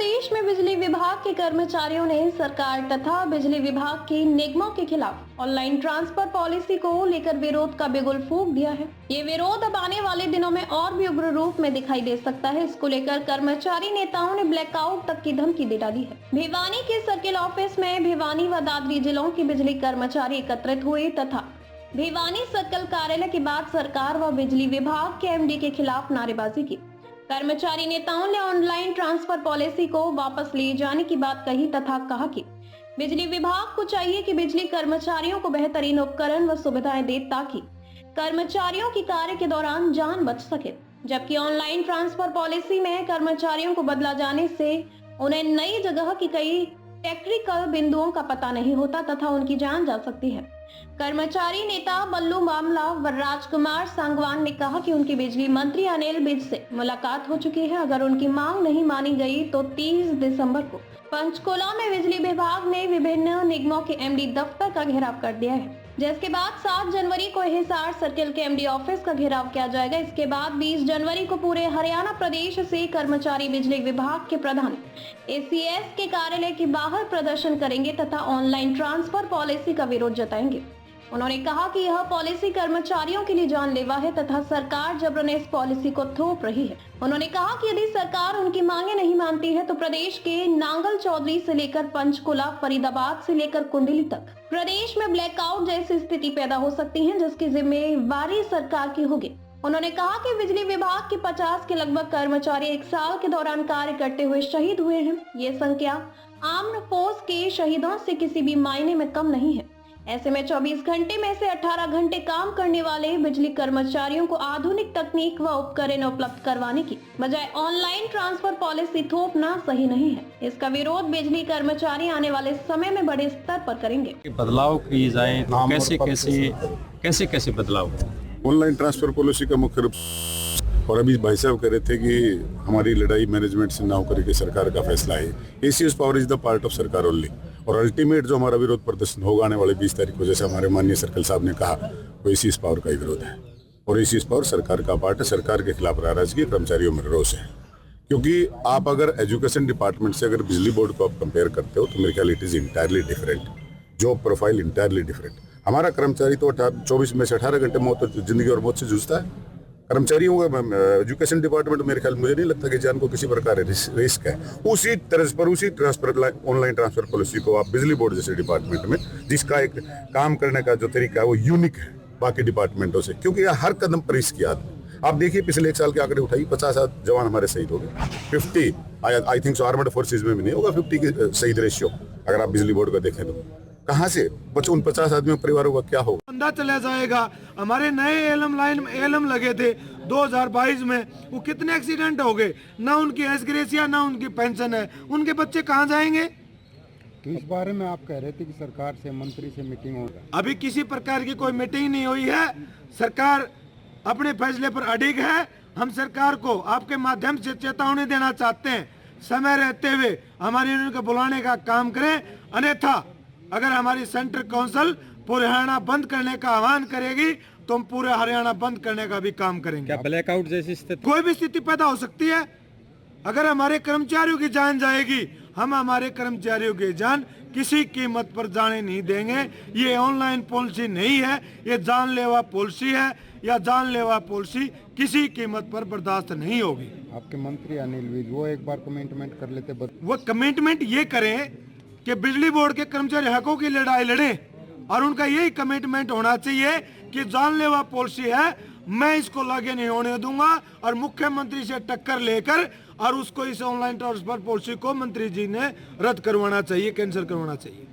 प्रदेश में बिजली विभाग के कर्मचारियों ने सरकार तथा बिजली विभाग के निगमों के खिलाफ ऑनलाइन ट्रांसफर पॉलिसी को लेकर विरोध का बिगुल फूंक दिया है। ये विरोध अब आने वाले दिनों में और भी उग्र रूप में दिखाई दे सकता है। इसको लेकर कर्मचारी नेताओं ने ब्लैकआउट तक की धमकी दे डाली है। भिवानी के सर्किल ऑफिस में भिवानी व दादरी जिलों के बिजली कर्मचारी एकत्रित हुए तथा भिवानी सर्कल कार्यालय के बाद सरकार व बिजली विभाग के एमडी के खिलाफ नारेबाजी की। कर्मचारी नेताओं ने ऑनलाइन ट्रांसफर पॉलिसी को वापस लिए जाने की बात कही तथा कहा कि बिजली विभाग को चाहिए कि बिजली कर्मचारियों को बेहतरीन उपकरण व सुविधाएं दे ताकि कर्मचारियों की कार्य के दौरान जान बच सके। जबकि ऑनलाइन ट्रांसफर पॉलिसी में कर्मचारियों को बदला जाने से उन्हें नई जगह की कई टेक्निकल बिंदुओं का पता नहीं होता तथा उनकी जान जा सकती है। कर्मचारी नेता बल्लू मामला व राजकुमार सांगवान ने कहा कि उनकी बिजली मंत्री अनिल विज से मुलाकात हो चुकी है। अगर उनकी मांग नहीं मानी गई तो 30 दिसंबर को पंचकुला में बिजली विभाग ने विभिन्न निगमों के एमडी दफ्तर का घेराव कर दिया है, जिसके बाद 7 जनवरी को हिसार सर्किल के एमडी ऑफिस का घेराव किया जाएगा। इसके बाद 20 जनवरी को पूरे हरियाणा प्रदेश से कर्मचारी बिजली विभाग के प्रधान एसीएस के कार्यालय के बाहर प्रदर्शन करेंगे तथा ऑनलाइन ट्रांसफर पॉलिसी का विरोध जताएंगे। उन्होंने कहा कि यह पॉलिसी कर्मचारियों के लिए जानलेवा है तथा सरकार जबरन इस पॉलिसी को थोप रही है। उन्होंने कहा कि यदि सरकार उनकी मांगे नहीं मानती है तो प्रदेश के नांगल चौधरी से लेकर पंचकुला, फरीदाबाद से लेकर कुंडली तक प्रदेश में ब्लैकआउट जैसी स्थिति पैदा हो सकती है, जिसकी जिम्मेवारी सरकार की होगी। उन्होंने कहा कि बिजली विभाग के 50 के लगभग कर्मचारी 1 साल के दौरान कार्य करते हुए शहीद हुए हैं। ये संख्या आर्म्ड फोर्स के शहीदों से किसी भी मायने में कम नहीं है। ऐसे में 24 घंटे में से 18 घंटे काम करने वाले बिजली कर्मचारियों को आधुनिक तकनीक व उपकरण उपलब्ध करवाने की बजाय ऑनलाइन ट्रांसफर पॉलिसी थोपना सही नहीं है। इसका विरोध बिजली कर्मचारी आने वाले समय में बड़े स्तर पर करेंगे। बदलाव किए जाए तो कैसे बदलाव? ऑनलाइन ट्रांसफर पॉलिसी का मुख्य रूप, और अभी भाई साहब कह रहे थे कि हमारी लड़ाई मैनेजमेंट से ना होकर के सरकार का फैसला है। ACS power is the part of सरकार ओनली, और अल्टीमेट जो हमारा विरोध प्रदर्शन होगा आने वाले 20 तारीख को, जैसे हमारे माननीय सर्कल साहब ने कहा, वो एसीएस पावर का ही विरोध है। और एसीएस पावर सरकार का पार्ट है। सरकार के खिलाफ नाराजगी, कर्मचारियों में रोष है। क्योंकि आप अगर एजुकेशन डिपार्टमेंट से अगर बिजली बोर्ड को आप कंपेयर करते हो तो मेरे ख्याल it is entirely different, job profile entirely different. हमारा कर्मचारी तो 24 में से 18 घंटे जिंदगी और मौत से जूझता है। कर्मचारियों का एजुकेशन डिपार्टमेंट मेरे ख्याल, मुझे नहीं लगता कि जान को किसी प्रकार रिस्क है। उसी तरह पर उसी ट्रांसफर ऑनलाइन ट्रांसफर पॉलिसी को आप बिजली बोर्ड जैसे डिपार्टमेंट में, जिसका एक काम करने का जो तरीका है वो यूनिक है बाकी डिपार्टमेंटों से, क्योंकि यह हर कदम पर रिस्क किया। आप देखिए पिछले 1 साल के आंकड़े उठाइए, 50 जवान हमारे शहीद हो गए। 50 I think so armed forces में भी नहीं होगा 50 की शहीद रेशियो अगर आप बिजली बोर्ड का देखें तो। कहाँ से उन 50 आदमियों परिवारों का क्या होगा? बंदा चला जाएगा। हमारे नए एलएम लगे थे 2022 में, वो कितने एक्सीडेंट हो गए, ना उनकी एस ग्रेसिया ना उनकी पेंशन है, उनके बच्चे कहाँ जाएंगे? तो इस बारे में आप कह रहे थे कि सरकार से, मंत्री से मीटिंग होगा। अभी किसी प्रकार की कोई मीटिंग नहीं हुई है। सरकार अपने फैसले पर अडिग है। हम सरकार को आपके माध्यम से चेतावनी देना चाहते हैं, समय रहते हुए हमारी यूनियन को बुलाने का काम करें, अन्यथा अगर हमारी सेंट्रल काउंसिल पूरे हरियाणा बंद करने का आह्वान करेगी तो हम पूरे हरियाणा बंद करने का भी काम करेंगे। क्या ब्लैकआउट जैसी स्थिति, कोई भी स्थिति पैदा हो सकती है? अगर हमारे कर्मचारियों की जान जाएगी, हम हमारे कर्मचारियों की जान किसी कीमत पर जाने नहीं देंगे। ये ऑनलाइन पॉलिसी नहीं है, ये जानलेवा पॉलिसी है, या जानलेवा पॉलिसी किसी कीमत पर बर्दाश्त नहीं होगी। आपके मंत्री अनिल विज वो एक बार कमिटमेंट कर लेते, वो कमिटमेंट ये करें कि बिजली बोर्ड के कर्मचारी हकों की लड़ाई लड़े, और उनका यही कमिटमेंट होना चाहिए कि जानलेवा पॉलिसी है, मैं इसको लागू नहीं होने दूंगा, और मुख्यमंत्री से टक्कर लेकर और उसको इस ऑनलाइन ट्रांसफर पॉलिसी को मंत्री जी ने रद्द करवाना चाहिए, कैंसिल करवाना चाहिए।